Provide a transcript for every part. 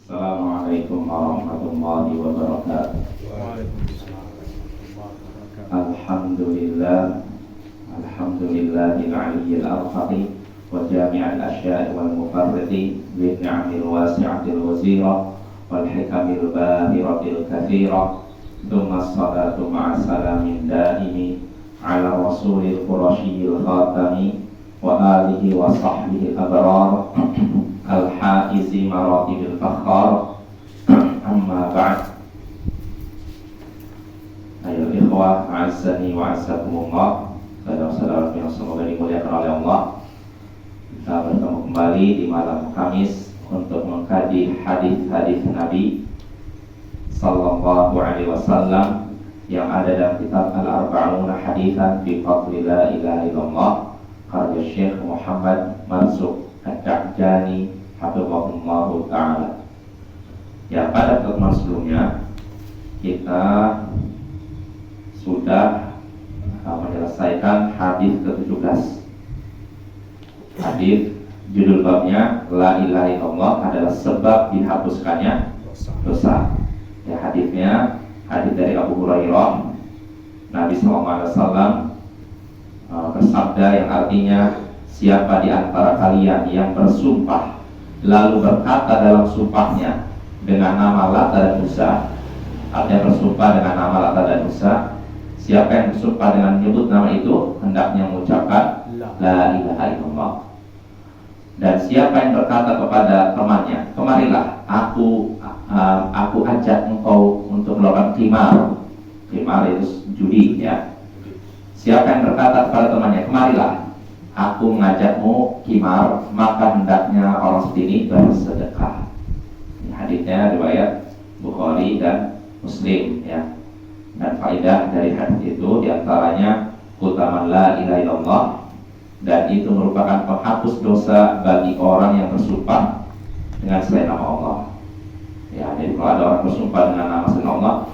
Assalamualaikum warahmatullahi wabarakatuh. Waalaikumsalam warahmatullahi wabarakatuh. Alhamdulillahil aliyyil arfaqi wa jami'al asya'i wal mufarridi bin ni'amil wasi'atil wazira wal hikamil bahiratil kathira. Thumma salatu ma'a salamin daimi ala rasulil qurasyil khatami wa alihi wa sahbihi abrar al-haizi maratibil fakhar. Amma ba'd. Ayo ikhwah, a'azzani wa a'azzakumullah, saudara-saudara yang semoga dimuliakan oleh Allah. Kita bertemu kembali di malam Kamis untuk mengkaji hadis-hadis Nabi sallallahu alaihi wasallam yang ada dalam kitab Al-Arba'un Haditsan fi Fadli La Ilaha Illallah karya Syekh Muhammad Marzuq Ad-Da'jani hafizahullah ta'ala. Ya, pada pertemuan sebelumnya kita sudah menyelesaikan hadis ke-17. Hadis judul babnya La ilaha illallah adalah sebab dihapuskannya dosa. Ya, hadisnya hadis dari Abu Hurairah. Nabi SAW bersabda yang artinya, siapa di antara kalian yang bersumpah lalu berkata dalam sumpahnya dengan nama Lata dan Uzza, artinya bersumpah dengan nama Lata dan Uzza, siapa yang bersumpah dengan menyebut nama itu hendaknya mengucapkan La ilaha illallah. Dan siapa yang berkata kepada temannya, kemarilah aku ajak engkau untuk melakukan qimar. Qimar itu judi, ya. Siapa yang berkata kepada temannya, kemarilah aku mengajakmu qimar, maka hendaknya orang seperti ini bersedekah. Ini hadisnya riwayat Bukhari dan Muslim, ya. Dan faedah dari hadis itu diantaranya keutamaan La ilaha illallah, dan itu merupakan penghapus dosa bagi orang yang bersumpah dengan selain nama Allah. Ya, jadi kalau ada orang bersumpah dengan nama selain Allah,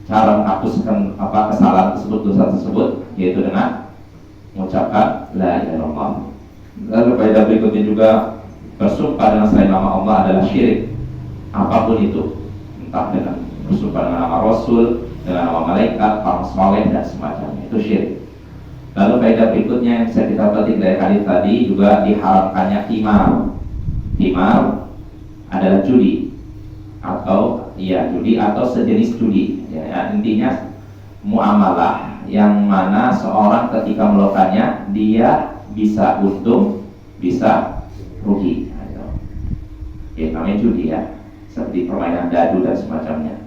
cara menghapuskan kesalahan tersebut, dosa tersebut, yaitu dengan mengucapkan La ilaha illallah. Lalu faedah berikutnya juga, bersumpah dengan selain nama Allah adalah syirik, apapun itu, entah dengan bersumpah dengan nama Rasul, dengan nama malaikat, orang soleh dan semacamnya, itu syirik. Lalu faedah berikutnya yang bisa kita petik dari hadis tadi juga diharamkannya qimar. Qimar adalah judi atau judi atau sejenis judi. Ya, intinya muamalah yang mana seorang ketika melakukannya dia bisa untung, bisa rugi. Ya, namanya judi, ya, seperti permainan dadu dan semacamnya.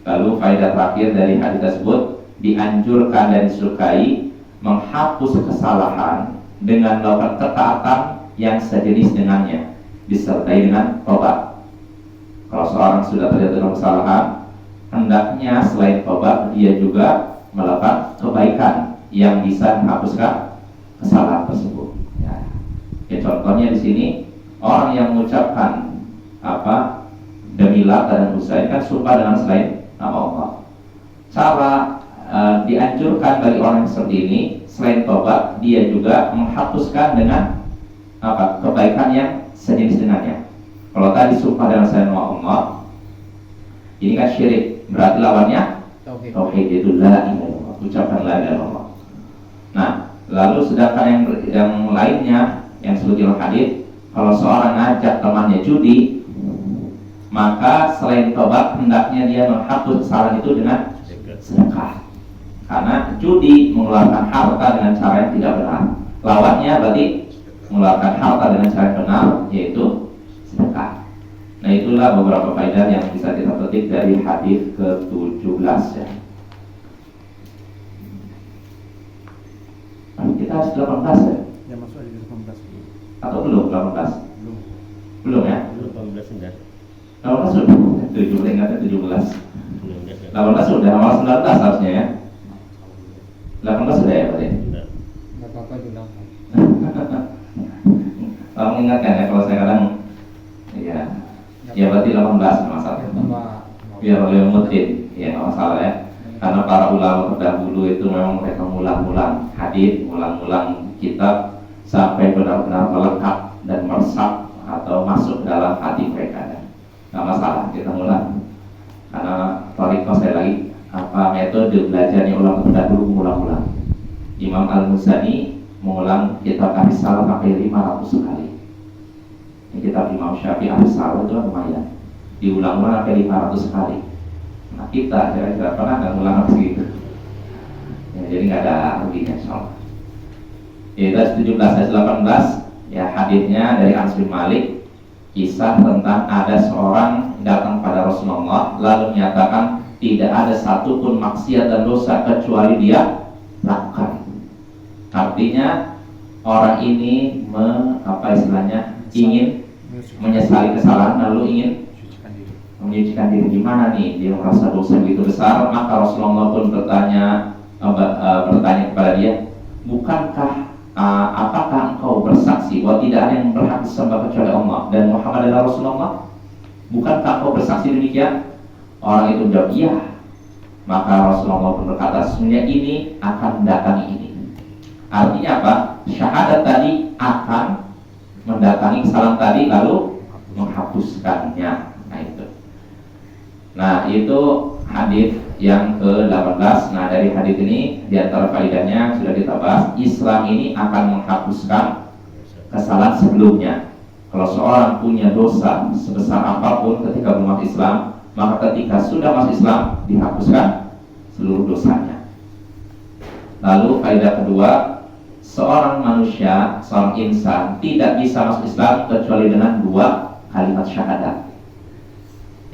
Lalu faedah terakhir dari hadis tersebut, dianjurkan dan disukai menghapus kesalahan dengan melakukan ketaatan yang sejenis dengannya, disertai dengan tobat. Kalau seorang sudah terjatuh dalam kesalahan, hendaknya selain tobat dia juga melakukan kebaikan yang bisa menghapuskan kesalahan tersebut. Ya, contohnya di sini orang yang mengucapkan demi Lata dan Uzza kan sumpah dengan selain nama Allah. Cara dianjurkan bagi orang yang seperti ini, selain tobat dia juga menghapuskan dengan kebaikan yang sejenis dengannya. Kalau tadi sumpah dengan selain nama Allah, ini kan syirik, berarti lawannya tauhid, itu la ilaha illallah, ucapkan la ilaha illallah. Nah, lalu sedangkan yang lainnya yang disebut dalam hadis, kalau seorang ngajak temannya judi, maka selain tobat hendaknya dia menghapus kesalahan itu dengan sedekah. Karena judi mengeluarkan harta dengan cara yang tidak benar. Lawannya berarti mengeluarkan harta dengan cara yang benar, yaitu sedekah. Nah, itulah beberapa faedah yang bisa kita petik dari hadis ke-17, ya. Kita 18, ya? Ya, masuk hadis 18. Atau belum 18? Belum, ya? Belum 18 sudah. 18 sudah? 17, ingatnya 17. 18 sudah, awal 19 harusnya, ya? 18 sudah, ya, Pak? Sudah. Enggak apa-apa diulang. Mengingatkan, ya, kalau saya kadang ya berarti 18 masalah. Biar oleh mutin, ya, nggak masalah, ya. Karena para ulama terdahulu itu memang mereka ngulang-ngulang hadis, ngulang-ngulang kitab sampai benar-benar melekat dan meresap atau masuk dalam hati mereka. metode belajarnya ulama terdahulu mengulang-ulang. Imam Al-Muzani mengulang kitab Ar-Risalah sampai 500 kali. Ini kitab Imam Syafi'i Ar-Risalah itu lumayan, diulang-ulang sampai 500 kali. Nah kita kira-kira pernah nggak ngulang segitu? Ya, jadi nggak ada ruginya insyaallah. Itu 17 ayat 18 ya, hadisnya dari Anas bin Malik, kisah tentang ada seorang datang pada Rasulullah lalu menyatakan tidak ada satupun maksiat dan dosa kecuali dia lakukan. Artinya orang ini ingin menyesali kesalahan lalu ingin menyucikan diri. Gimana nih dia merasa dosa begitu besar, maka Rasulullah pun bertanya kepada dia, bukankah apakah engkau bersaksi bahwa tidak ada yang berhak disembah kecuali Allah dan Muhammad adalah Rasulullah? Bukankah engkau bersaksi demikian? Orang itu menjawab iya. Maka Rasulullah pun berkata, sesungguhnya ini akan mendatangi ini. Artinya apa? Syahadat tadi akan mendatangi kesalahan tadi lalu menghapuskannya. Nah itu hadis yang ke-18. Nah dari hadis ini diantara faedahnya sudah kita bahas, Islam ini akan menghapuskan kesalahan sebelumnya. Kalau seorang punya dosa sebesar apapun ketika belum masuk Islam, maka ketika sudah masuk Islam dihapuskan seluruh dosanya. Lalu faedah kedua, seorang manusia, seorang insan tidak bisa masuk Islam kecuali dengan 2 kalimat syahadat.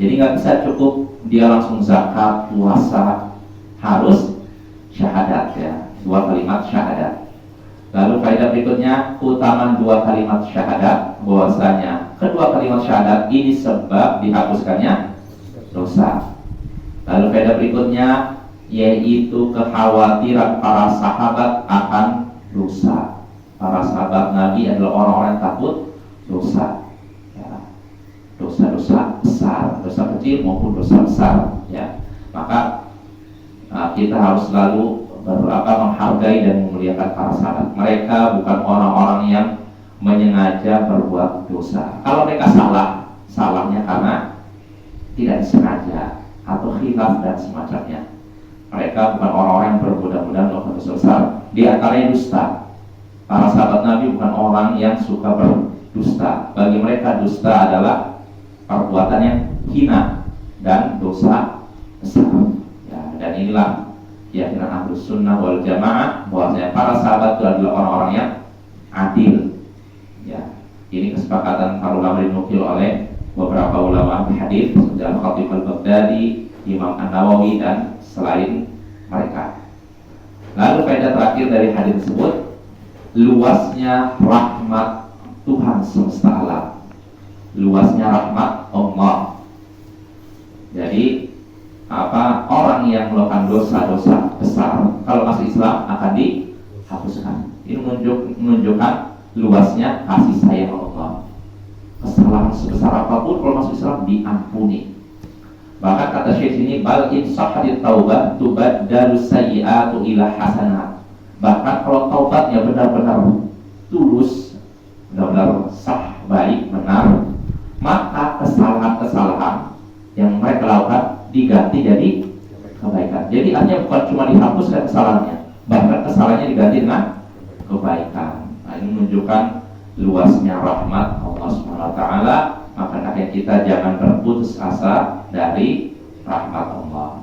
Jadi nggak bisa cukup dia langsung zakat, puasa, harus syahadat ya, 2 kalimat syahadat. Lalu faedah berikutnya, keutamaan 2 kalimat syahadat, bahwasanya kedua kalimat syahadat ini sebab dihapuskannya dosa. Lalu faedah berikutnya yaitu kekhawatiran para sahabat akan dosa. Para sahabat Nabi adalah orang-orang yang takut dosa. Dosa-dosa besar, dosa kecil maupun dosa besar ya. Maka kita harus selalu menghargai dan memuliakan para sahabat. Mereka bukan orang-orang yang menyengaja berbuat dosa. Kalau mereka salah, salahnya karena tidak disengaja atau khilaf dan semacamnya. Mereka bukan orang-orang yang bermudah-mudahan melakukan dosa besar. Di antaranya dusta. Para sahabat Nabi bukan orang yang suka berdusta. Bagi mereka dusta adalah perbuatan yang hina dan dosa besar ya, dan inilah keyakinan Ahlus Sunnah wal Jamaah bahwasanya para sahabat itu adalah orang-orang yang adil ya. Ini kesepakatan para ulama dinukil oleh beberapa ulama hadis seperti Al-Khatib Al-Baghdadi, Imam An-Nawawi dan selain mereka. Lalu faedah terakhir dari hadis tersebut, luasnya rahmat Tuhan semesta alam, luasnya rahmat Allah. Jadi orang yang melakukan dosa-dosa besar kalau masuk Islam akan dihapuskan. Ini menunjukkan luasnya kasih sayang Allah. Kesalahan sebesar apapun kalau masuk Islam diampuni. Bahkan kata Syekh ini, bal in sahhatit taubah tubaddalu sayyi'atu ila hasanat. Bahkan kalau taubatnya benar-benar tulus, benar-benar sah, baik, benar, maka kesalahan-kesalahan yang mereka lakukan diganti jadi kebaikan. Jadi artinya bukan cuma dihapuskan kesalahannya, bahkan kesalahannya diganti dengan kebaikan. Nah, ini menunjukkan luasnya rahmat Allah SWT. Maka kita jangan berputus asa dari rahmat Allah.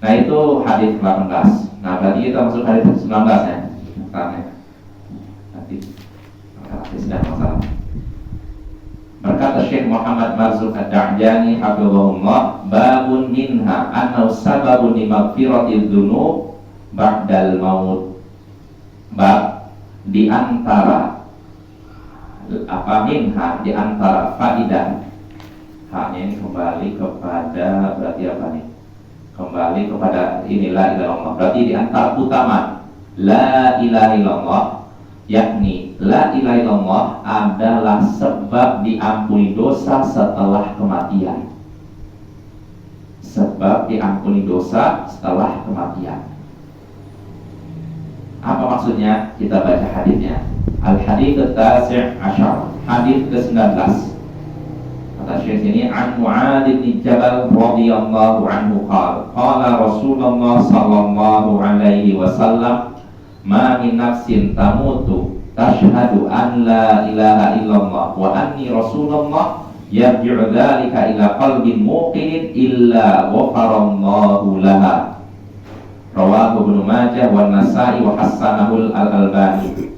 Nah itu hadis 18. Nah berarti kita masuk hadis 19 ya. Nanti sudah masalah. Berkata Syekh Muhammad Marzuq Ad-Da'jani hafizahullah, babun minha annahu sababun li maghfiratil dzunub ba'dal maut. Bab di antara minha, di antara faidah. Haknya ini kembali kepada berarti apa nih? Kembali kepada inilah ilah Allah. Berarti di antara utama la ilaha illallah, yakni la ilaha illallah adalah sebab diampuni dosa setelah kematian. Sebab diampuni dosa setelah kematian. Apa maksudnya? Kita baca hadisnya. Al-hadits at-tasi' asyar, hadis ke-19. Kata Syekh ini an Mu'adz bin Jabal radhiyallahu anhu qala Rasulullah sallallahu alaihi wasallam ma min nafsin tamutu tashhadu an la ilaha illallah wa anni rasulullah yarji'u dzalika ila qalbin muqinin illa ghafarallahu laha. Rawahu Ibnu Majah wa Nasa'i wa hassanahu al-Albani.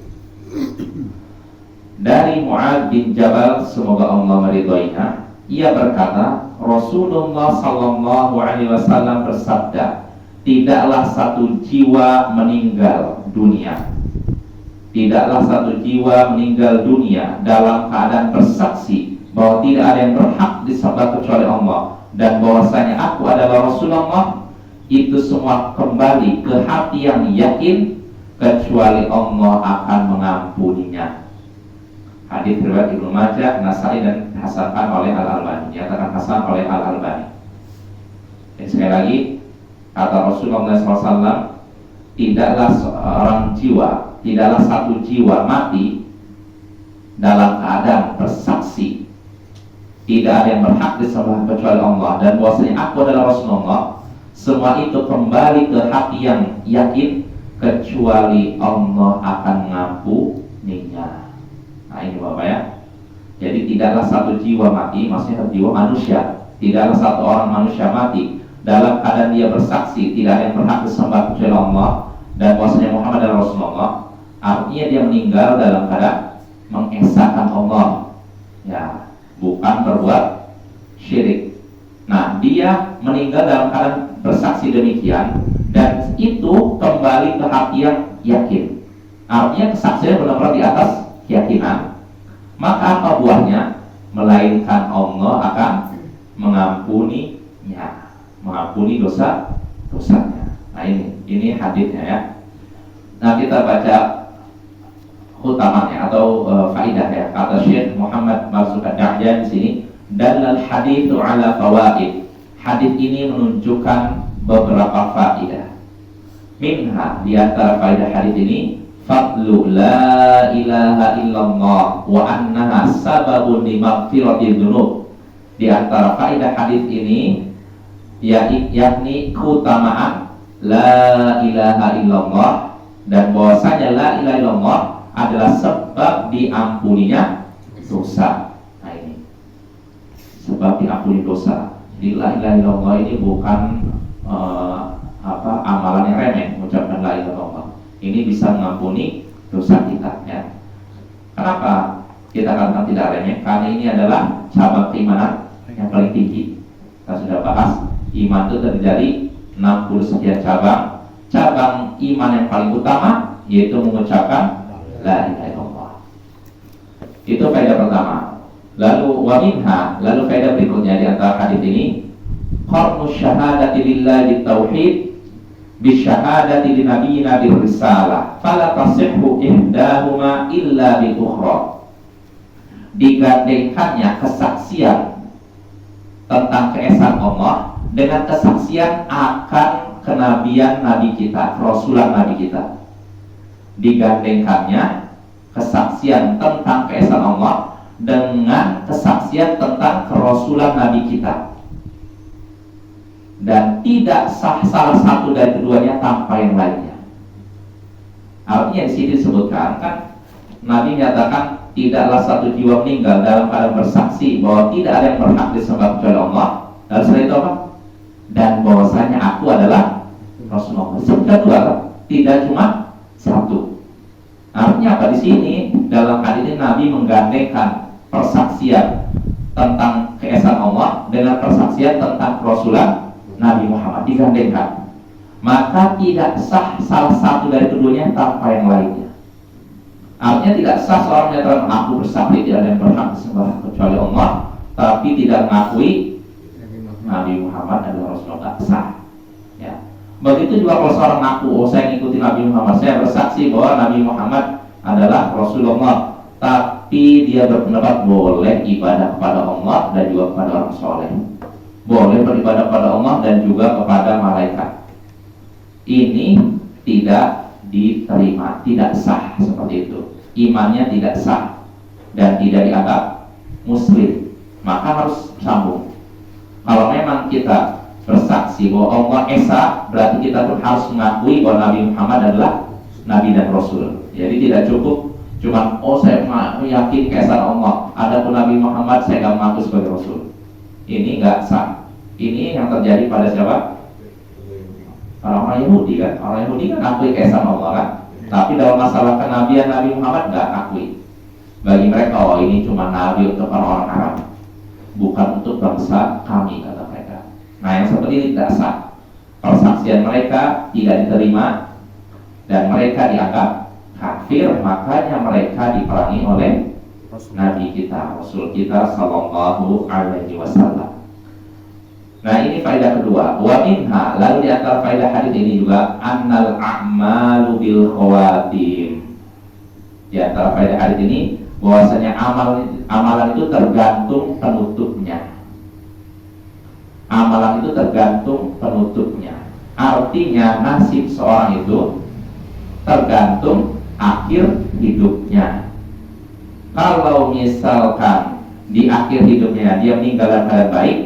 Dari Mu'adz bin Jabal, semoga Allah meridhoinya, ia berkata, Rasulullah sallallahu alaihi wasallam bersabda, tidaklah satu jiwa meninggal dunia. Tidaklah satu jiwa meninggal dunia dalam keadaan bersaksi bahwa tidak ada yang berhak disembah kecuali Allah dan bahwasanya aku adalah Rasulullah. Itu semua kembali ke hati yang yakin kecuali Allah akan mengampuninya. Hadis riwayat Ibnu Majah, Nasa'i dan hasankan oleh Al-Albani. Dinyatakan hasan oleh Al-Albani. Dan sekali lagi kata Rasulullah SAW, tidaklah seorang jiwa, tidaklah satu jiwa mati dalam keadaan bersaksi tidak ada yang berhak disembah kecuali Allah dan bahwasanya aku adalah Rasulullah. Semua itu kembali ke hati yang yakin kecuali Allah akan mengampuninya. Nah ini Bapak ya. Jadi tidaklah satu jiwa mati, maksudnya jiwa manusia. Tidaklah satu orang manusia mati dalam keadaan dia bersaksi tidak ada yang berhak disembah kecuali Allah dan bahwasanya Muhammad adalah Rasulullah. Artinya dia meninggal dalam keadaan mengesahkan Allah, ya, bukan berbuat syirik. Nah, dia meninggal dalam keadaan bersaksi demikian dan itu kembali ke hati yang yakin. Artinya kesaksian benar-benar di atas keyakinan. Maka apa buahnya? Melainkan Allah akan mengampuninya, mengampuni dosa-dosanya. Nah ini hadisnya ya. Nah kita baca utamanya atau faidah ya. Kata Syekh Muhammad Marzuq Ad-Da'yan di sini, dalal haditsu ala fawaid. Hadis ini menunjukkan beberapa faidah. Minha, di antara faidah hadis ini, fadlu la ilaha illallah wa annaha sababun li maghfiratil dzunub. Di antara faidah hadis ini yakni keutamaan la ilaha illallah dan bahwasanya la ilaha illallah adalah sebab diampuninya dosa. Nah ini sebab diampuni dosa. Di la ilaha illallah ini bukan amalan yang remeh, mengucapkan la ilaha illallah. Ini bisa mengampuni dosa kita ya. Kenapa kita katakan tidak remeh? Karena ini adalah cabang keimanan yang paling tinggi. Kita sudah bahas iman itu terjadi 60 sekian cabang. Cabang iman yang paling utama yaitu mengucapkan la ilaha illallah. Itu faedah pertama. Lalu waminha, lalu faedah berikutnya di antara hadis ini, qarnu syahadati lillahi tauhid bisyahadati li nabiyina bir risalah fala tasihhu ihdahuma illa bil ukhra. Digandengkannya kesaksian tentang keesaan Allah dengan kesaksian akan kenabian nabi kita, rasulan nabi kita. Digandengkannya kesaksian tentang keesaan Allah dengan kesaksian tentang kerasulan nabi kita. Dan tidak sah salah satu dari keduanya tanpa yang lainnya. Artinya di sini disebutkan kan Nabi menyatakan tidaklah satu jiwa meninggal dalam keadaan bersaksi bahwa tidak ada yang berhak disembah kecuali Allah. Lalu setelah itu apa? Dan bahwasanya aku adalah Rasulullah. Sebutkan dua kan? Tidak cuma satu. Artinya apa di sini? Dalam hal ini Nabi menggandengkan persaksian tentang keesaan Allah dengan persaksian tentang kerasulan Nabi Muhammad, digandengkan. Maka tidak sah salah satu dari keduanya tanpa yang lainnya. Artinya tidak sah seorang menyatakan aku bersaksi tidak ada yang berhak disembah kecuali Allah, tapi tidak mengakui Nabi Muhammad adalah Rasulullah, sah. Ya. Begitu juga kalau seorang mengaku, oh saya mengikuti Nabi Muhammad, saya bersaksi bahwa Nabi Muhammad adalah Rasulullah, tapi dia berpendapat boleh ibadah kepada Allah dan juga kepada orang soleh, boleh beribadah kepada Allah dan juga kepada malaikat. Ini tidak diterima, tidak sah seperti itu. Imannya tidak sah dan tidak dianggap muslim. maka harus sambung. Kalau memang kita bersaksi bahwa Allah Esa, berarti kita pun harus mengakui bahwa Nabi Muhammad adalah Nabi dan Rasul. Jadi tidak cukup cuma saya meyakini keesaan Allah, adapun Nabi Muhammad saya nggak mengaku sebagai Rasul. Ini nggak sah. Ini yang terjadi pada siapa? Orang-orang Yahudi kan. Orang Yahudi kan akui keesaan Allah kan. Tapi dalam masalah kenabian Nabi Muhammad nggak akui. Bagi mereka, oh ini cuma Nabi untuk orang-orang Arab, bukan untuk bangsa kami, kata mereka. Nah yang seperti ini tidak sah. Persaksian mereka tidak diterima dan mereka dianggap kafir, makanya mereka diperangi oleh Nabi kita, Rasul kita Sallallahu Alaihi Wasallam. Nah ini faedah kedua. Wa minha, lalu di antara faedah hadis ini juga annal a'malu bil khawatim. Di antara faedah hadis ini bahwasanya amalan itu tergantung penutupnya. Amalan itu tergantung penutupnya. Artinya nasib seorang itu tergantung akhir hidupnya. Kalau misalkan di akhir hidupnya dia meninggal dalam keadaan baik,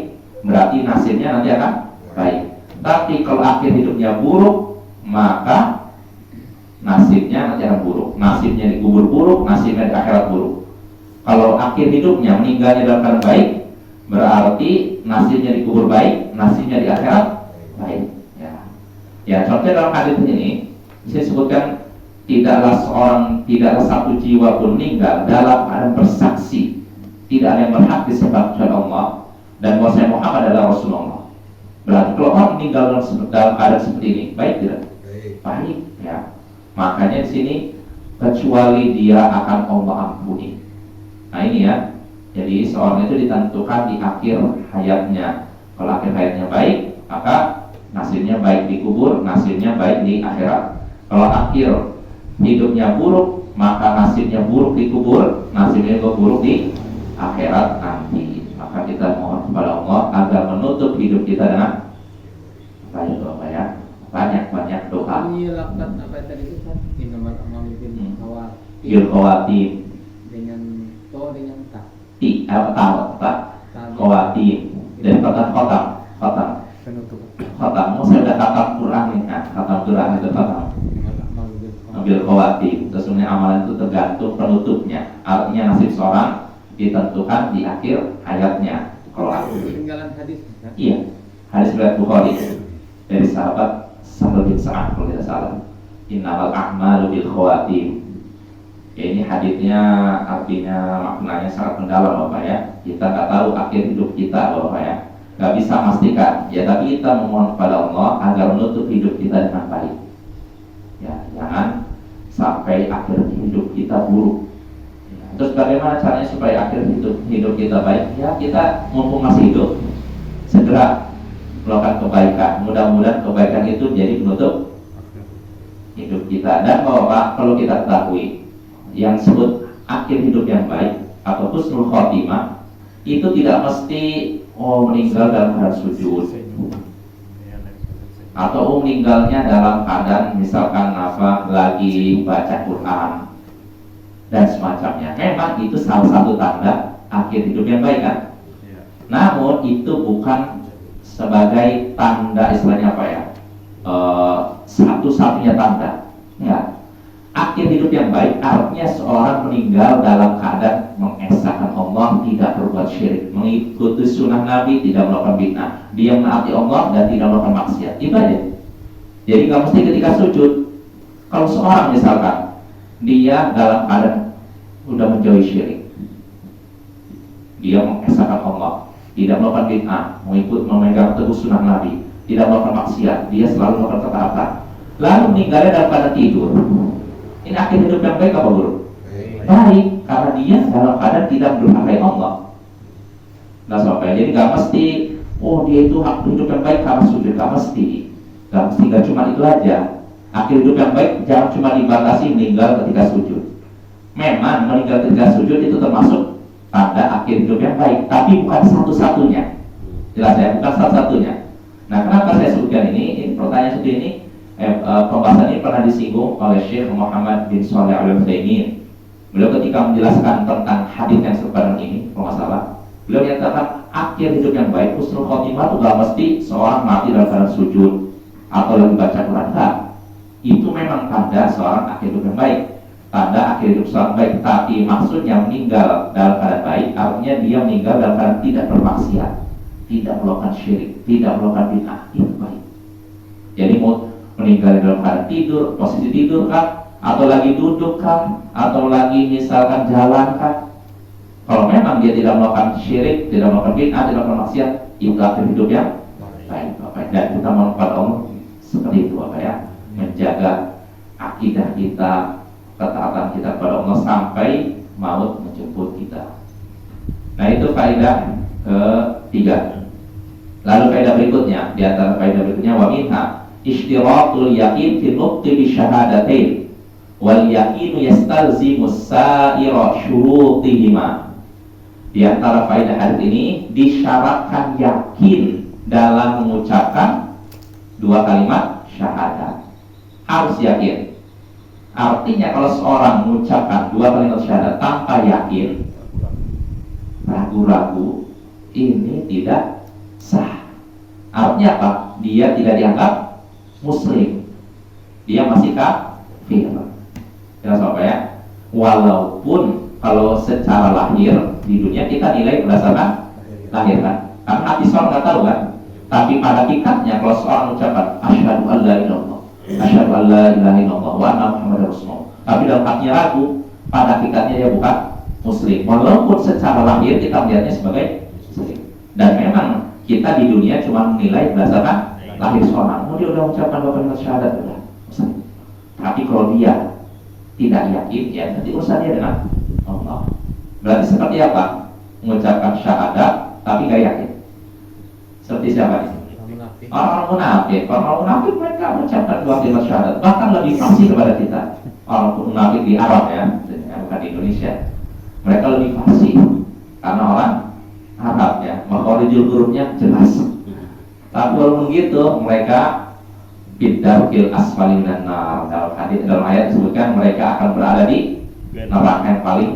berarti nasibnya nanti akan baik. Tapi kalau akhir hidupnya buruk, maka nasibnya nanti akan buruk. Nasibnya dikubur buruk, nasibnya di akhirat buruk. Kalau akhir hidupnya meninggalnya dalam keadaan baik, berarti nasibnya dikubur baik, nasibnya di akhirat baik. Ya contohnya dalam hadis ini saya sebutkan tidaklah satu jiwa pun meninggal dalam keadaan bersaksi tidak ada yang berhak disembah kecuali Allah dan bahwasanya Muhammad adalah Rasulullah. Berarti kalau orang meninggal dalam keadaan seperti ini, baik tidak? Baik. Ya. Makanya di sini kecuali dia akan Allah ampuni. Nah ini ya. Jadi seorang itu ditentukan di akhir hayatnya. Kalau akhir hayatnya baik, maka nasibnya baik di kubur, nasibnya baik di akhirat. Kalau akhir hidupnya buruk, maka nasibnya buruk di kubur, nasibnya juga buruk di akhirat nanti. Maka kita mohon kepada Allah agar menutup hidup kita dengan baik, Bapak ya. Banyak doa. Ini lakukan apa tadi itu kan? Innamal a'malu bil khawatim. Dengan to dengan ta. Khawatim. Dan khatam. Penutup. Khatam. Saya udah khatam Quran nih, khatam Quran itu khatam. Ambil khawatim. Sesungguhnya amalan itu tergantung penutupnya. Artinya nasib seorang ditentukan di akhir hayatnya. Kalau Ketinggalan hadis. iya, hadis riwayat Bukhari dari sahabat Sahl bin Sa'ad kalau tidak salah. Innamal a'malu bil khawatim. Ya, ini hadisnya artinya maknanya sangat mendalam Bapak ya. Kita nggak tahu akhir hidup kita Bapak ya. Nggak bisa memastikan. Ya tapi kita memohon kepada Allah agar menutup hidup kita dengan baik. Ya, jangan sampai akhir hidup kita buruk. Ya, terus bagaimana caranya supaya akhir hidup kita baik? Ya kita mumpung masih hidup segera melakukan kebaikan. Mudah-mudahan kebaikan itu jadi penutup hidup kita. Dan kalau kita ketahui yang disebut akhir hidup yang baik atau husnul khotimah itu tidak mesti meninggal dalam keadaan sujud atau meninggalnya dalam keadaan misalkan lagi baca Quran dan semacamnya. Memang itu salah satu tanda akhir hidup yang baik kan. Namun itu bukan sebagai tanda istilahnya apa ya, satu-satunya tanda. Ya. Akhir hidup yang baik artinya seorang meninggal dalam keadaan mengesahkan Allah, tidak berbuat syirik, mengikuti sunnah Nabi, tidak melakukan bid'ah, dia menaati Allah dan tidak melakukan maksiat. Itu aja. Jadi nggak mesti ketika sujud. Kalau seorang misalkan dia dalam keadaan udah menjauhi syirik, dia mengesahkan Allah, tidak melakukan bid'ah, memegang teguh sunnah Nabi, tidak melakukan maksiat, dia selalu melakukan ketaatan, lalu meninggalnya dalam keadaan tidur. Ini akhir hidup yang baik apa buruk? Baik, karena dia dalam keadaan tidak mendurhakai Allah. Nah sampai jadi nggak mesti, dia itu hak hidup yang baik karena sujud, nggak mesti, nggak cuma itu aja. Akhir hidup yang baik jangan cuma dibatasi meninggal ketika sujud. Memang meninggal ketika sujud itu termasuk tanda akhir hidup yang baik, tapi bukan satu-satunya. Jelas ya, bukan satu-satunya. Nah kenapa saya sebutkan ini pertanyaan seperti ini? Pembahasan ini pernah disinggung oleh Syekh Muhammad bin Shalih Al Utsaimin. Beliau ketika menjelaskan tentang hadis yang serupa ini, kalau nggak salah, Beliau menyatakan akhir hidup yang baik, husnul khotimah itu gak mesti seorang mati dalam keadaan sujud atau lagi baca Quran. Enggak. Itu memang tanda seorang akhir hidup yang baik, tanda akhir hidup seorang baik. Tapi maksudnya meninggal dalam keadaan baik, artinya dia meninggal dalam keadaan tidak bermaksiat, tidak melakukan syirik, tidak melakukan bid'ah, itu baik. Jadi mau meninggal dalam keadaan tidur, posisi tidur kah, atau lagi duduk kah, atau lagi misalkan jalan kah, kalau memang dia tidak melakukan syirik, tidak melakukan bid'ah, tidak melakukan maksiat, itu akhir hidup yang baik, Bapak. Dan kita mohon kepada Allah seperti itu, Bapak ya, menjaga akidah kita, ketaatan kita kepada Allah sampai maut menjemput kita. Nah, itu faedah ketiga. Lalu faedah berikutnya, di antara faedah berikutnya, wa minha ishtiratul yaqin fi nutqi bi syahadatain wal yaqinu yastalzimu sa'ira syurutihima. Di antara faedah hadis ini disyaratkan yakin dalam mengucapkan dua kalimat syahadat. Harus yakin. Artinya kalau seorang mengucapkan dua kalimat syahadat tanpa yakin, ragu-ragu, ini tidak sah. Artinya apa? Dia tidak dianggap muslim. Dia masih kafir. Jelas apa ya? Walaupun kalau secara lahir di dunia kita nilai berdasarkan lahir kan, karena hati seorang nggak tahu kan. Tapi pada hakikatnya kalau seorang mengucapkan asyhadu an la ilaha illallah, asyhadu an la ilaha illallah wa anna muhammadar rasulullah, tapi dalam hatinya ragu, pada hakikatnya dia bukan muslim. Walaupun secara lahir kita melihatnya sebagai muslim. Dan memang kita di dunia cuma menilai berdasarkan lahir seorang. Oh, dia udah mengucapkan dua kalimat syahadat, udah muslim. Tapi kalau dia tidak yakin, ya nanti urusan dia dengan Allah. Berarti seperti apa? Mengucapkan syahadat tapi gak yakin. Seperti siapa ini? Orang munafik. Orang munafik mereka mengucapkan dua kalimat syahadat, bahkan lebih fasih kepada kita. Orang munafik di Arab ya, bukan di Indonesia. Mereka lebih fasih karena orang Arab ya, makhorijul hurufnya jelas. Tapi walaupun gitu, mereka bidarkil asfali minan nar. Dalam hadis, dalam ayat disebutkan mereka akan berada di neraka yang paling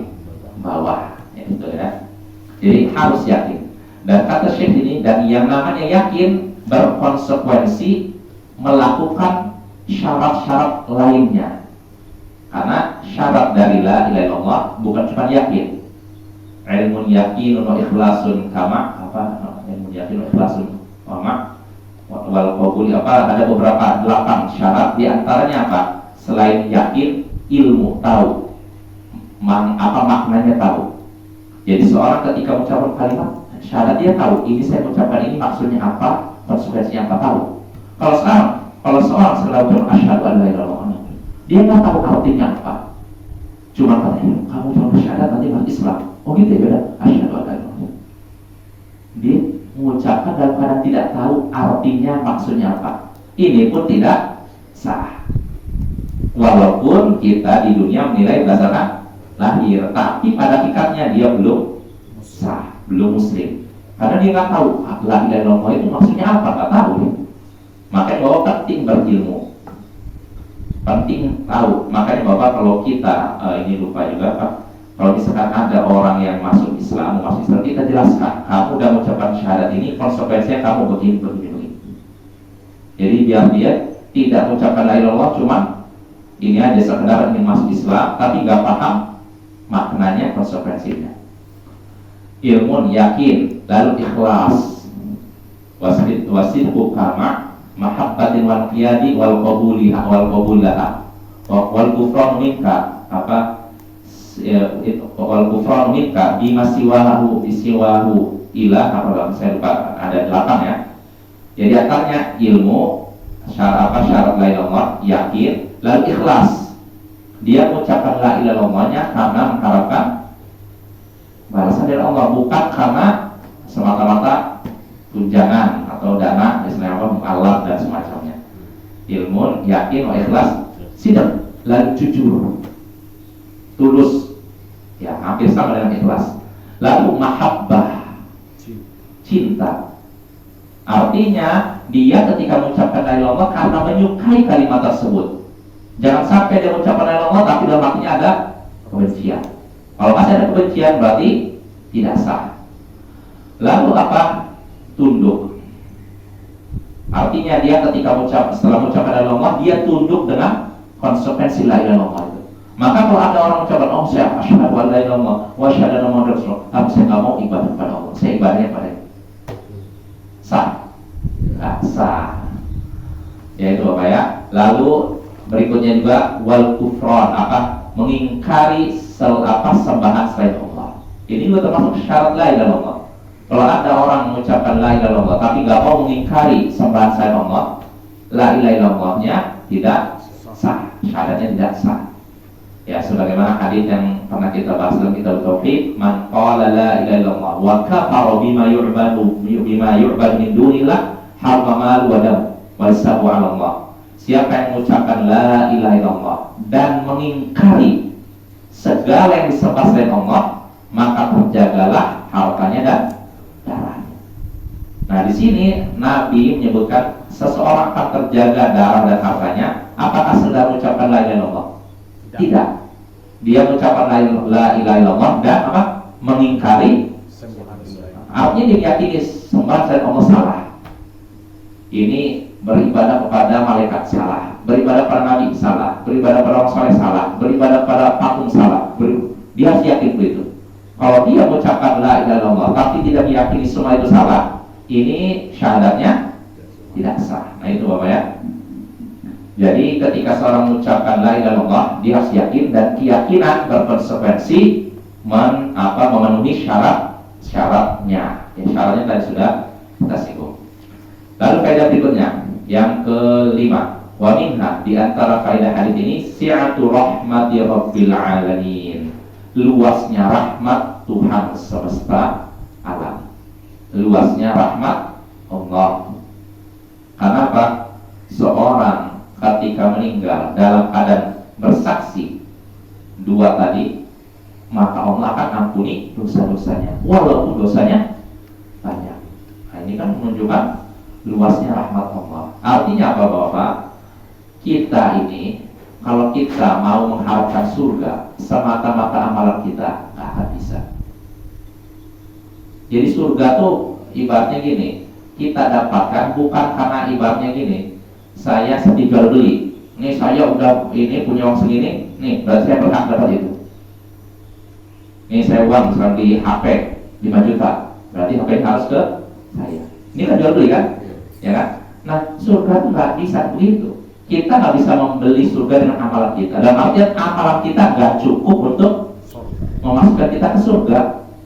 bawah, ya, gitu ya. Jadi harus yakin. Dan kata Syekh ini, dan yang namanya yakin berkonsekuensi melakukan syarat-syarat lainnya. Karena syarat dari la ilaha illallah bukan cuma yakin. Ilmun yakinun wa ikhlasun kama ilmun yakinun wa ikhlasun wal qabul ada beberapa 8 syarat. Di antaranya apa? Selain yakin, ilmu, tahu. Apa maknanya tahu. Jadi seorang ketika mengucapkan kalimat syahadat dia tahu, ini saya mengucapkan ini maksudnya apa, konsekuensinya apa, tahu. Kalau seorang setelah ucapkan asyhadu an la ilaha illallah, dia nggak tahu artinya apa. Cuma katanya, kamu ucapkan syahadat nanti masuk Islam. Oh gitu ya, udah asyhadu an la ilaha illallah. Dia mengucapkan dalam keadaan tidak tahu artinya maksudnya apa. Ini pun tidak sah. Walaupun kita di dunia menilai berdasarkan lahir, tapi pada hakikatnya dia belum sah, belum muslim. Karena dia nggak tahu la ilaha illallah itu maksudnya apa, nggak tahu. Makanya bahwa penting berilmu, penting tahu. Makanya Bapak kalau kita ini lupa juga Pak, kalau misalkan ada orang yang masuk Islam, kita jelaskan, kamu udah mengucapkan syahadat ini, konsekuensinya kamu begini. Jadi biar dia tidak mengucapkan la ilaha illallah, cuma ini aja sekedar ingin masuk Islam, tapi nggak paham maknanya, konsekuensinya. Ilmun yakin, lalu ikhlas, wasidqu kama mahabbatin wal qiyadi wal qabuliha wal qabulaha wal kufran minka wal kufran minka bima siwahu ilah saya lupa, ada 8 ya. Jadi antaranya ilmu, syarat la ilaha illallah, yakin, lalu ikhlas. Dia mengucapkan la ilaha illallahnya karena mengharapkan balasan dari Allah, bukan karena semata-mata tunjangan atau dana, misalnya apa, mu'alaf dan semacamnya. Ilmu, yakin, wa ikhlas, sidq, lalu jujur, tulus, ya hampir sama dengan ikhlas. Lalu mahabbah, cinta. Artinya dia ketika mengucapkan la ilaha illallah karena menyukai kalimat tersebut. Jangan sampai dia mengucapkan la ilaha illallah tapi dalam hatinya ada kebencian. Kalau masih ada kebencian berarti tidak sah. Lalu apa? Tunduk. Artinya dia ketika setelah mengucapkan la ilaha illallah, dia tunduk dengan konsekuensi la ilaha illallah itu. Maka kalau ada orang mengucapkan, oh saya asyhadu an la ilaha illallah wa asyhadu anna muhammadar rasulullah, tapi saya nggak mau ibadah pada Allah, saya ibadahnya pada sah, nggak sah. Yaitu apa ya? Lalu berikutnya juga wal kufron, apa? Mengingkari sembahan selain Allah. Ini juga termasuk syarat la ilaha illallah. Kalau ada orang mengucapkan la ilaha illallah tapi nggak mau mengingkari sembahan selain Allah, la ilaha illallahnya tidak sah, syaratnya tidak sah. Ya, sebagaimana hadis yang pernah kita bahas dalam kitab tauhid, man qala la ilaha illallah wa kafara bima yu'badu min dunillah harrama malu wa dam wa sabu 'ala Allah. Siapa yang mengucapkan la ilaha illallah dan mengingkari segala yang disembah selain Allah, maka terjagalah hartanya dan darahnya. Nah, di sini Nabi menyebutkan seseorang akan terjaga darah dan hartanya apakah sedang mengucapkan la ilaha illallah? Tidak. Dia mengucapkan la ilaha illallah dan apa? Mengingkari. Artinya dia meyakini sembahan selain Allah salah. Ini beribadah kepada malaikat salah, beribadah pada nabi salah, beribadah pada orang soleh salah, beribadah pada patung salah. Dia harus yakin begitu. Kalau dia mengucapkan la ilaha illallah tapi tidak meyakini semua itu salah, ini syahadatnya tidak sah. Nah itu Bapak ya. Jadi ketika seorang mengucapkan la ilaha illallah, dia harus yakin dan keyakinan berkonsekuensi memenuhi syaratnya. Ya, syaratnya tadi sudah kita singgung. Lalu faedah berikutnya yang kelima, wa minha, di antara faedah hadis ini si'atu rahmati rabbil alamin, luasnya rahmat Tuhan semesta alam, luasnya rahmat Allah. Kenapa? Seorang ketika meninggal dalam keadaan bersaksi dua tadi, maka Allah akan ampuni dosa-dosanya walaupun dosanya banyak. Nah, ini kan menunjukkan luasnya rahmat Allah. Artinya apa Bapak? Kita ini kalau kita mau mengharapkan surga semata-mata amalan kita nggak akan bisa. Jadi surga tuh ibaratnya gini, kita dapatkan bukan karena ibaratnya gini, saya setinggal beli, nih saya udah ini punya uang segini, nih berarti saya berhak dapat itu. Ini saya uang sekarang di HP 5 juta, berarti HP harus ke saya. Ini kan jual beli kan? Ya kan? Nah surga itu nggak bisa begitu. Kita nggak bisa membeli surga dengan amalan kita. Dan artinya amalan kita nggak cukup untuk memasukkan kita ke surga.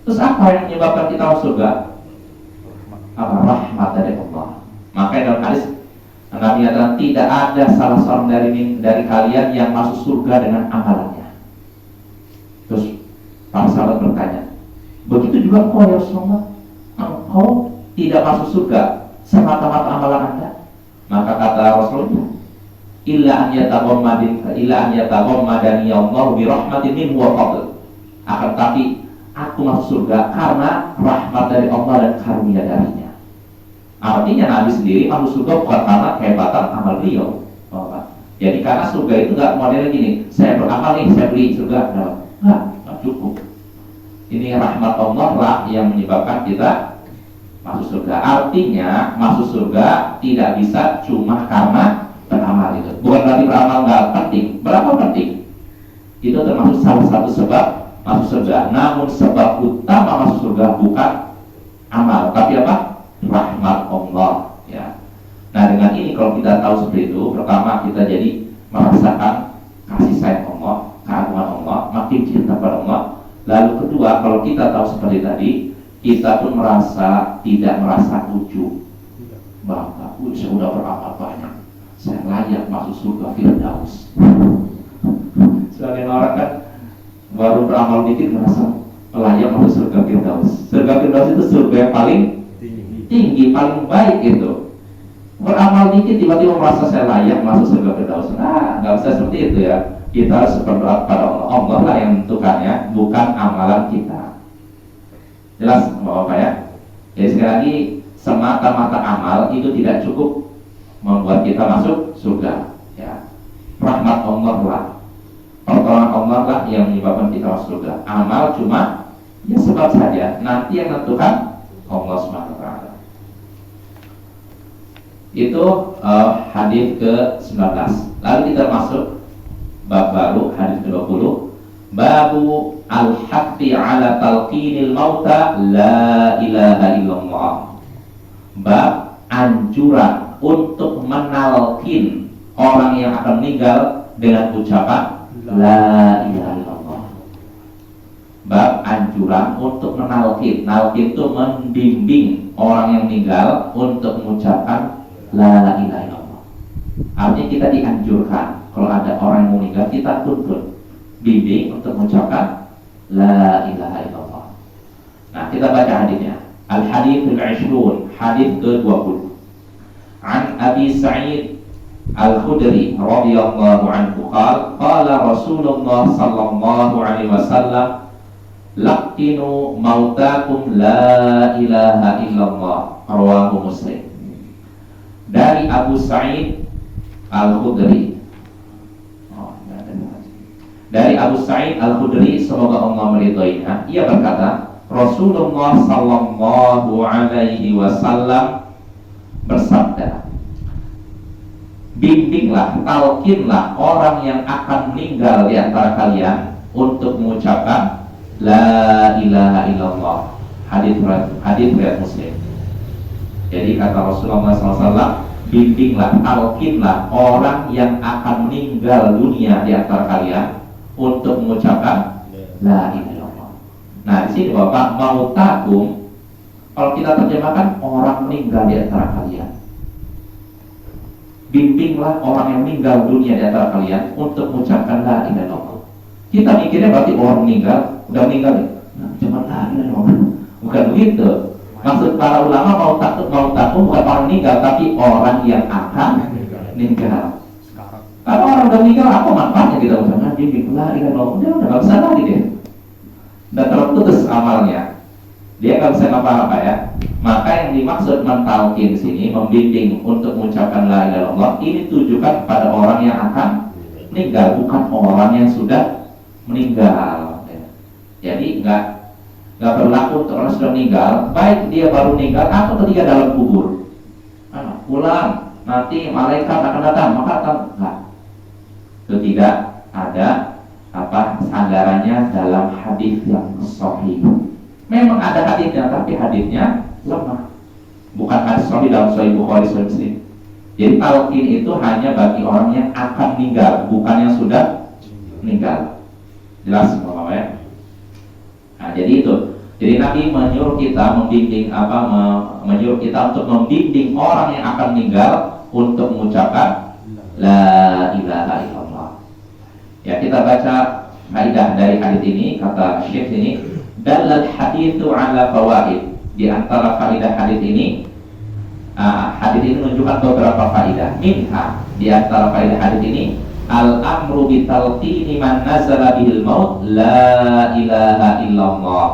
Terus apa yang menyebabkan kita masuk surga? Apa? Rahmat dari Allah. Makanya dalam hadis Nabi mengatakan tidak ada salah seorang dari kalian yang masuk surga dengan amalannya. Terus para sahabat bertanya, begitu juga engkau ya Rasulullah, engkau tidak masuk surga semata-mata amalan Anda? Maka kata Rasulullah, illa an yataghammadani Allah bi rahmatin minhu wa fadl. Akan tapi aku masuk surga karena rahmat dari Allah dan karunia darinya. Artinya Nabi sendiri masuk surga bukan karena kehebatan amal beliau. Jadi karena surga itu nggak modelnya gini, saya beramal nih, saya beli surga, nggak cukup. Ini rahmat Allah lah yang menyebabkan kita masuk surga. Artinya masuk surga tidak bisa cuma karena beramal itu. Bukan berarti beramal nggak penting. Beramal penting. Itu termasuk salah satu sebab masuk surga. Namun sebab utama masuk surga bukan amal, tapi apa? Rahmat Allah. Ya. Nah dengan ini kalau kita tahu seperti itu, pertama kita jadi merasakan kasih sayang Allah, keagungan Allah, makin cinta pada Allah. Lalu kedua, kalau kita tahu seperti tadi, kita pun tidak merasa ujub, bahwa saya sudah beramal banyak, saya layak masuk surga Firdaus. Sebagian orang kan baru beramal dikit merasa layak masuk surga Firdaus. Surga Firdaus itu surga yang paling tinggi, paling baik itu. Beramal dikit tiba-tiba merasa saya layak masuk surga Firdaus. Nah, nggak bisa seperti itu ya. Kita harus berdoa pada Allah. Allah lah yang menentukannya, bukan amalan kita. Jelas Bapak ya? Jadi sekali lagi, semata-mata amal itu tidak cukup membuat kita masuk surga. Ya. Rahmat Allah lah, pertolongan Allah lah yang menyebabkan kita masuk surga. Amal cuma ya sebab saja. Nanti yang menentukan Allah Subhanahu wa taala. Itu hadis ke-19. Lalu kita masuk bab baru, hadis ke-20. Babu al-haqqi ala talqinil mauta la ilaha illallah. Bab anjuran untuk menalkin orang yang akan meninggal dengan ucapan la ilaha illallah. Bab anjuran untuk menalkin. Nalkin itu membimbing orang yang meninggal untuk mengucapkan la ilaha illallah. Artinya kita dianjurkan kalau ada orang yang meninggal, kita tuntut bimbing untuk mengucapkan la ilaha illallah. Nah, kita baca hadisnya. Al-hadits al-20, hadis ke-20. An Abi Sa'id Al-Khudri radhiyallahu anhu qala Rasulullah sallallahu alaihi wasallam laqinu mautakum la ilaha illallah, rawahu Muslim. Dari Abu Sa'id Al-Khudri, dari Abu Sa'id Al-Khudri, semoga Allah meridhoinya, ia berkata, Rasulullah sallallahu alaihi wasallam bersabda, bimbinglah, talkinlah orang yang akan meninggal di antara kalian untuk mengucapkan la ilaha illallah. Hadis riwayat Muslim. Jadi kata Rasulullah SAW, bimbinglah, talkinlah orang yang akan meninggal dunia di antara kalian untuk mengucapkan la ilaha illallah. Nah, di sini Bapak, mautakum, kalau kita terjemahkan orang meninggal di antara kalian. Bimbinglah orang yang meninggal dunia di antara kalian untuk mengucapkan la ilaha illallah. Kita mikirnya berarti orang meninggal, udah meninggal ya. Nah, cuma la ilaha illallah. Bukan begitu. Maksud para ulama mautakum bukan orang meninggal, tapi orang yang akan meninggal. Kalau orang udah meninggal, apa manfaatnya kita ucapkan bimbing la ilaha illallah? Udah nggak bisa lagi deh. Udah terputus amalnya. Dia nggak bisa apa-apa ya. Maka yang dimaksud mentalkin di sini, membimbing untuk mengucapkan la ilaha illallah, ini tujukan kepada orang yang akan meninggal, bukan orang yang sudah meninggal. Jadi nggak berlaku untuk orang sudah meninggal, baik dia baru meninggal atau ketika dalam kubur. Pulang nanti malaikat akan datang, maka enggak. Itu tidak ada sandarannya dalam hadis yang sahih. Memang ada hadisnya, tapi hadisnya lemah. Bukan hadis sahih dalam Sahih Bukhari, Sahih Muslim. Jadi talqin itu hanya bagi orang yang akan meninggal, bukan yang sudah meninggal. Jelas semua ya? Nah, jadi itu. Jadi Nabi menyuruh kita menyuruh kita untuk membimbing orang yang akan meninggal untuk mengucapkan la ilaha illallah. Ya, kita baca faedah dari hadis ini. Kata Syekh ini, dalal haditsu ala fawaid. Di antara faedah hadis ini, hadis ini menunjukkan beberapa faedah. Minha, di antara faedah hadis ini, al-amru bitalqini man nazala bihil maut la ilaha illallah.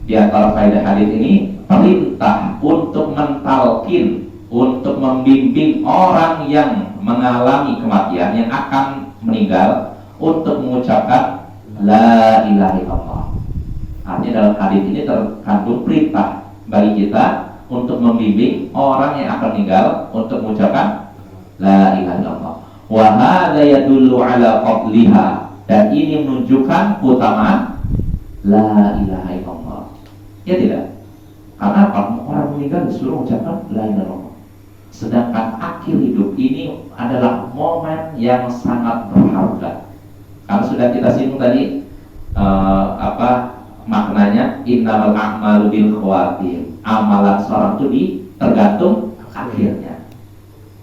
Di antara faedah hadis ini, perintah untuk mentalkin, untuk membimbing orang yang mengalami kematian, yang akan meninggal, untuk mengucapkan la ilaha illallah. Artinya dalam hadis ini terkandung perintah bagi kita untuk membimbing orang yang akan meninggal untuk mengucapkan la ilaha illallah. Wa hadza yadullu ala fadliha, dan ini menunjukkan keutamaan la ilaha illallah. Ya tidak? Karena orang meninggal disuruh mengucapkan la ilaha illallah. Sedangkan akhir hidup ini adalah momen yang sangat berharga. Karena sudah kita singgung tadi maknanya innamal a'malu bil khawatim. Amalan seorang itu tergantung akhirnya.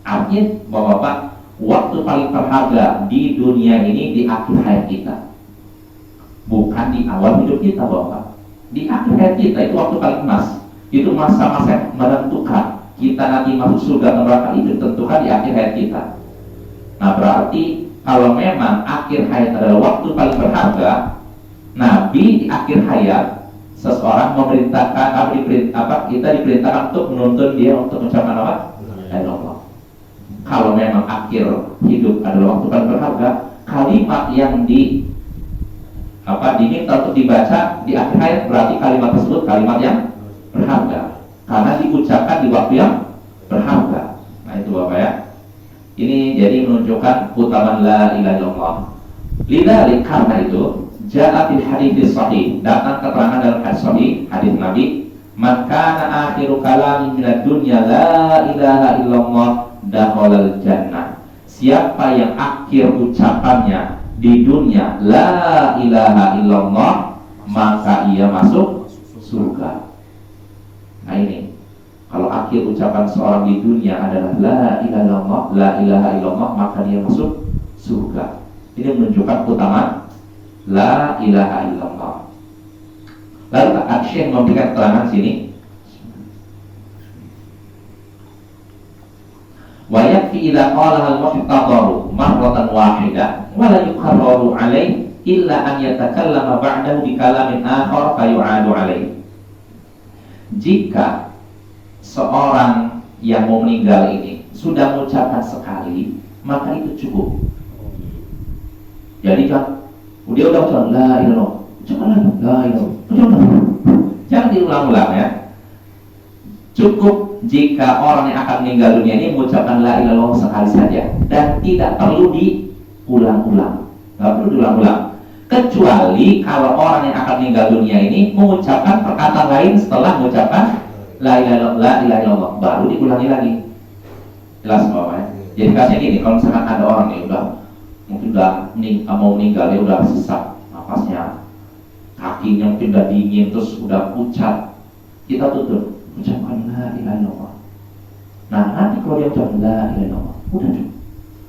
Artinya Bapak, waktu paling berharga di dunia ini di akhir hayat kita, bukan di awal hidup kita Bapak. Di akhir hayat kita itu waktu paling emas. Itu masa-masa menentukan kita nanti masuk surga atau neraka, itu ditentukan di akhir hayat kita. Nah, berarti kalau memang akhir hayat adalah waktu paling berharga, Nabi di akhir hayat seseorang memerintahkan kita diperintahkan untuk menuntun dia untuk mengucapkan apa? La ilaha illallah. Kalau memang akhir hidup adalah waktu paling berharga, kalimat yang diminta untuk dibaca di akhir hayat, berarti kalimat tersebut kalimat yang berharga karena diucapkan di waktu yang berharga. Nah itu Bapak ya. Ini jadi menunjukkan keutamaan la ilaha illallah. Lidzalik karena itu ja'at fil hadits sahih, datang keterangan dalam hadis sahih, hadis Nabi, man kana akhiru kalami minad dunya la ilaha illallah dakhalal jannah. Siapa yang akhir ucapannya di dunia la ilaha illallah, maka ia masuk surga. Nah ini, kalau akhir ucapan seorang di dunia adalah la ilaha illallah, maka dia masuk surga. Ini menunjukkan keutamaan la ilaha illallah. Lalu Syekh memberikan keterangan sini. Wa yakfi idza qala al-muhtadaru marratan wahidah wa la yuqarraru alayhi illa an yatakallama ba'dahu bi kalamin akhar fa yu'adu alayhi. Jika seorang yang mau meninggal ini sudah mengucapkan sekali, maka itu cukup. Jadi kan dia udah ucapkan la ilaha illallah, ucapkan lagi la ilaha illallah. Jangan diulang-ulang ya. Cukup jika orang yang akan meninggal dunia ini mengucapkan la ilaha illallah sekali saja dan tidak perlu diulang-ulang. Nggak perlu diulang-ulang. Kecuali kalau orang yang akan meninggal dunia ini mengucapkan perkataan lain setelah mengucapkan la ilaha illallah, baru diulangi lagi. Jelas Bapak ya? Jadi kasih gini, kalau misalkan ada orang yang mungkin mau meninggal, dia udah sesak napasnya, kakinya mungkin udah dingin, terus udah pucat, kita tutup, ucapkan la ilaha illallah. Nah nanti kalau dia ucapkan la ilaha illallah, udah cukup.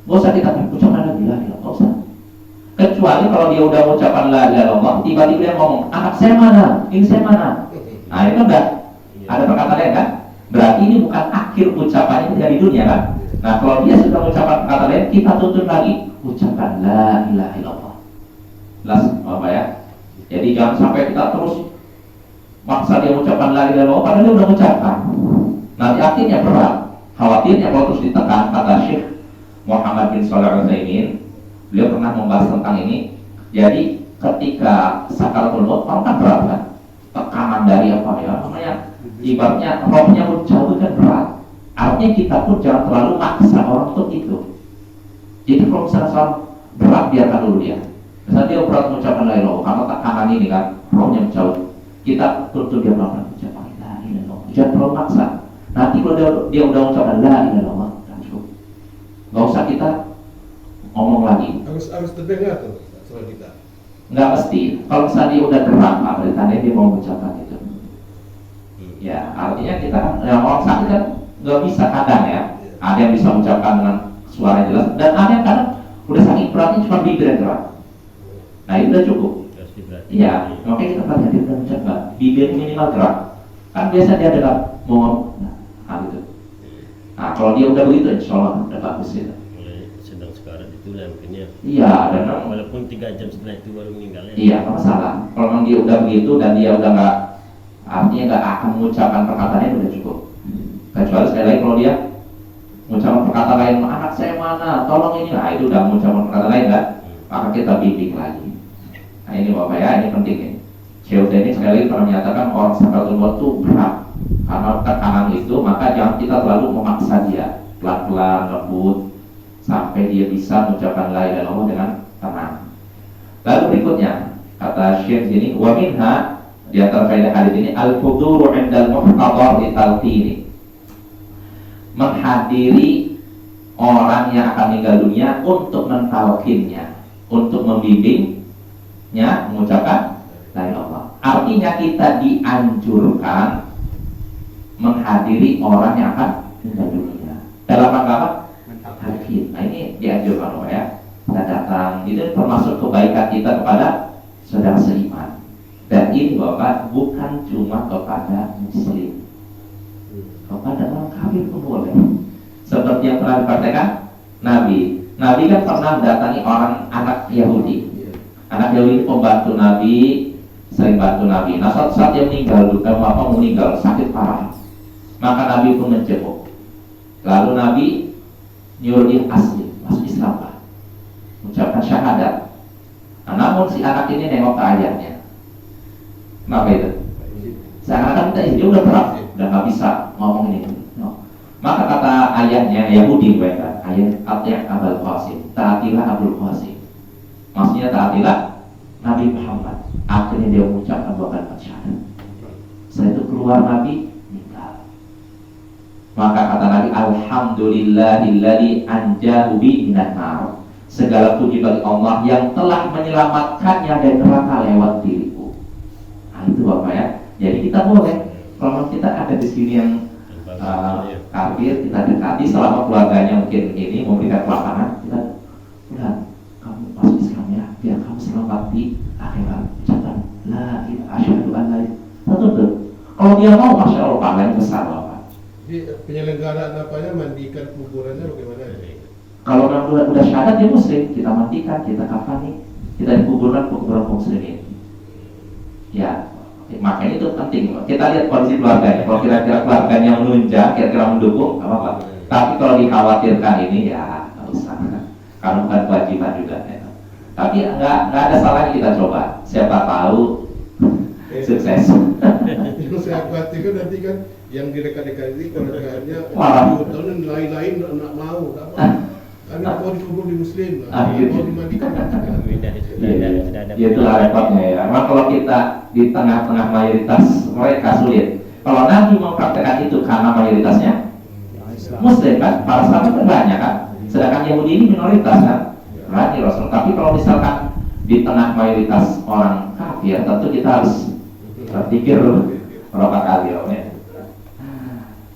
Gak usah kita ucapkan lagi la ilaha illallah, gak usah. Kecuali kalau dia udah mengucapkan la ilaha illallah, tiba-tiba dia ngomong, anak saya mana, ini saya mana. Nah itu udah ada perkataan lain kan? Berarti ini bukan akhir ucapannya dari dunia kan? Nah kalau dia sudah mengucapkan perkataan lain, kita tuntut lagi, ucapkan la ilaha illallah. Jelas Bapak ya? Jadi jangan sampai kita terus maksa dia mengucapkan la ilaha illallah padahal dia sudah mengucapkan. Nanti akhirnya berat. Khawatirnya kalau terus ditekan, kata Syekh Muhammad bin Shalih Al-Utsaimin, beliau pernah membahas tentang ini. Jadi ketika sakaratul maut, orang kan berat kan? Tekanan dari apa ya? Namanya ibaratnya rohnya mencabut kan berat. Artinya kita pun jangan terlalu maksa orang untuk itu. Jadi kalau misalnya soal berat, biarkan dulu dia. Misalnya dia berat mengucapkan la ilaha illallah, karena tekanan ini kan rohnya mencabut. Kita tuntut dia melakukan ucapan la ilaha illallah. Jangan terlalu maksa. Nanti kalau dia udah mengucapkan la ilaha illallah, cukup. Gak usah kita ngomong lagi. Harus terdengar tuh suara kita. Nggak mesti. Kalau misalnya dia udah gerak, berarti tanda dia mau mengucapkan itu. Ya, artinya kita orang sakit kan nggak bisa kadang ya. Ada yang bisa mengucapkan dengan suara yang jelas, dan ada yang kadang udah saking beratnya cuma bibir yang gerak. Nah itu udah cukup. Iya, makanya kita perhatikan dia udah mengucapkan bibir minimal gerak. Kan biasa dia dengar mau, nah gitu. Nah kalau dia udah begitu, insya Allah udah bagus itu. Sedang sekarang itu lah mungkinnya. Iya, dan walaupun 3 jam setelah itu baru meninggalnya. iya, nggak masalah. Kalau memang dia udah begitu dan dia udah nggak, artinya nggak akan mengucapkan perkataannya, udah cukup. Kecuali sekali lagi kalau dia mengucapkan perkataan lain, anak saya mana, tolong ini, nah itu udah mengucapkan perkataan lain kan, maka kita bimbing lagi. Nah ini Bapak ya, ini penting ya. Syekh ini sekali lagi pernah menyatakan orang sakaratul maut itu berat karena tekanan itu, maka jangan kita terlalu memaksa dia, pelan-pelan, lembut, sampai dia bisa mengucapkan la ilaha illallah dengan tenang. Lalu berikutnya kata Syekh ini, wa minha, di antara faedah hadis ini, al-huduru 'indal muhtadar li talqini, menghadiri orang yang akan meninggal dunia untuk mentalkinnya, untuk membimbingnya mengucapkan la ilaha illallah. Artinya kita dianjurkan menghadiri orang yang akan meninggal dunia dalam rangka apa? Hakim. Nah ini dianjurkan Bapak ya. Kita datang, itu termasuk kebaikan kita kepada saudara seiman. Dan ini Bapak bukan cuma kepada muslim, kepada orang kafir pun boleh. Seperti yang pernah dipraktekkan Nabi. Nabi kan pernah mendatangi orang anak Yahudi. Anak Yahudi pembantu Nabi, sering bantu Nabi. Nah saat dia meninggal, meninggal sakit parah, maka Nabi pun menjenguk. Lalu Nabi nyuruh dia asli, masuk Islam lah, mengucapkan syahadat. Nah, namun si anak ini nengok ke ayahnya. Kenapa itu? Seakan-akan dia udah berat, udah nggak bisa ngomong ini. No. Maka kata ayahnya Yahudi, kan, ayat Abul Qasim, taatilah Abul Qasim. Maksudnya taatilah Nabi Muhammad. Akhirnya dia mengucapkan dua kalimat syahadat. Setelah itu keluar Nabi, meninggal. Maka kata Nabi, alhamdulillahilladzi anjahu bi minan nar. Segala puji bagi Allah yang telah menyelamatkannya dari neraka lewat diriku. Nah itu Bapak ya. Jadi kita boleh, kalau kita ada di sini yang kafir, kita dekati selama keluarganya mungkin ini memberikan pelafalan, kita udah kamu masuk Islam ya, biar kamu selamat di akhirat. Ucapan la ilaha asyhadu an la ilaha illallah. Kalau dia mau, masya Allah pahalanya besar Bapak. Jadi penyelenggaraan apanya, mandikan kuburannya bagaimana ya? Kalau memang udah syahadat dia muslim, kita mandikan, kita kafani, kita dikuburkan ke kuburan kaum muslimin. Ya. Makanya itu penting. Kita lihat kondisi keluarganya. Kalau kira-kira keluarganya menunjang, kira-kira mendukung, nggak apa-apa. Tapi kalau dikhawatirkan ini ya nggak usah, karena bukan kewajiban juga. Ya. Tapi nggak ada salahnya kita coba. Siapa tahu sukses. Yang saya khawatirkan nanti kan yang dekat-dekat ini keluarganya Wah. tahun lain-lain nggak mau, karena mau dikubur di Muslim, mau dimandikan. Ya itulah repotnya ya. Memang kalau kita di tengah-tengah mayoritas mereka sulit. Kalau Nabi mempraktekkan itu karena mayoritasnya Muslim kan, para sahabat kan banyak kan. Sedangkan Yahudi ini minoritas kan, berarti Rasul. Tapi kalau misalkan di tengah mayoritas orang kafir, tentu kita harus berpikir berapa kali ya.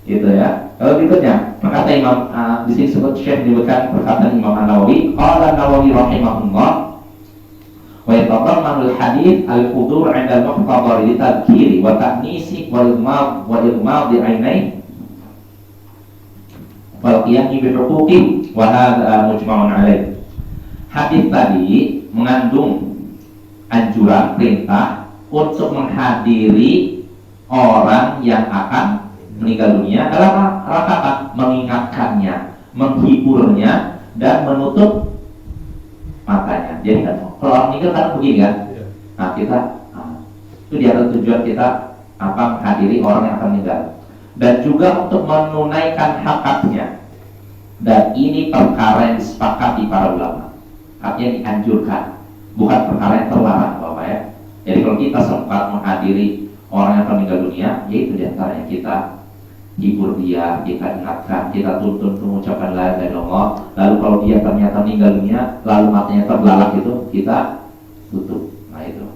Gitu ya. Lalu berikutnya, kata Imam di sini sebut Syekh menyebutkan perkataan Imam An-Nawawi, qala An-Nawawi rahimahullah wa yatadammanu al-hadits al-qudur 'inda al-muhtadar li tadhkiri wa ta'nisi wal igmad bi 'ainai wal qiyam bi huquqi wa hadha mujma'un 'alaih. Hadis tadi mengandung anjuran perintah untuk menghadiri orang yang akan meninggal dunia dalam rangka apa? Mengingatkannya, menghiburnya, dan menutup matanya. Jadi kan, kalau orang meninggal kan begini kan. Nah kita itu dia tujuan kita apa menghadiri orang yang akan meninggal, dan juga untuk menunaikan hak-haknya. Dan ini perkara yang disepakati para ulama, artinya dianjurkan, bukan perkara yang terlarang Bapak ya. Jadi kalau kita sempat menghadiri orang yang akan meninggal dunia, yaitu diantaranya kita hibur dia, kita ingatkan, kita tuntun mengucapkan la ilaha illallah. Lalu kalau dia ternyata meninggal dunia, lalu matanya terbelalak itu, kita tutup. Nah itu.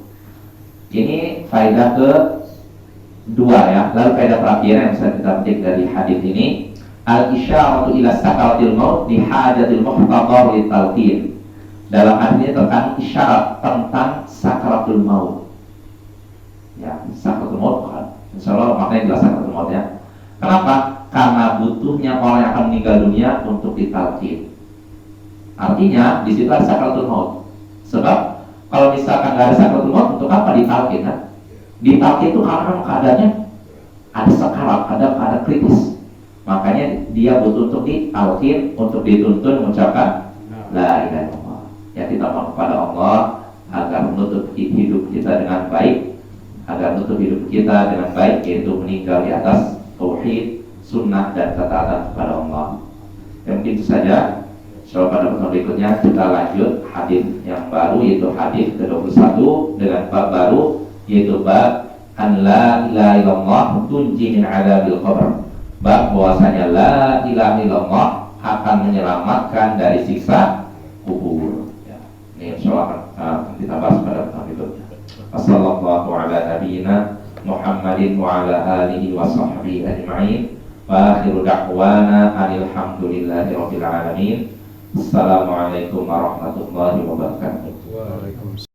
Ini faedah kedua ya. Lalu faedah terakhir yang bisa kita petik dari hadis ini, al-isyaratu ila sakaratil maut li hajatil muhtadar li talqin. Dalam hadis ini terkandung isyarat tentang sakaratul maut. Ya, sakaratul maut kan. Insyaallah maknanya jelas sakaratul maut ya. Kenapa? Karena butuhnya orang yang akan meninggal dunia untuk ditalqin. Artinya di situ ada sakaratul maut. Sebab kalau misalkan nggak ada sakaratul maut, untuk apa ditalqin? Kan? Ditalqin itu karena keadaannya ada sakarat, ada kritis. Makanya dia butuh untuk ditalqin, untuk dituntun mengucapkan la ilaha illallah. Ya kita mohon kepada Allah agar menutup hidup kita dengan baik, agar menutup hidup kita dengan baik, yaitu meninggal di atas tauhid, sunnah, dan ketaatan kepada Allah. Ya mungkin itu saja. Insyaallah pada pertemuan berikutnya kita lanjut hadis yang baru, yaitu hadis ke-21 dengan bab baru, yaitu bab an la ilaha illallah tunji min adzabil qabr. Bab bahwasanya la ilaha illallah akan menyelamatkan dari siksa kubur. Ya. Ini insyaallah kita bahas pada pertemuan berikutnya. Wassallallahu ala nabiyyina Muhammadin wa ala alihi wa sahbihi ajma'in. Wa akhiru da'wana alhamdulillahi rabbil alamin. Assalamualaikum warahmatullahi wabarakatuh. Waalaikumsalam.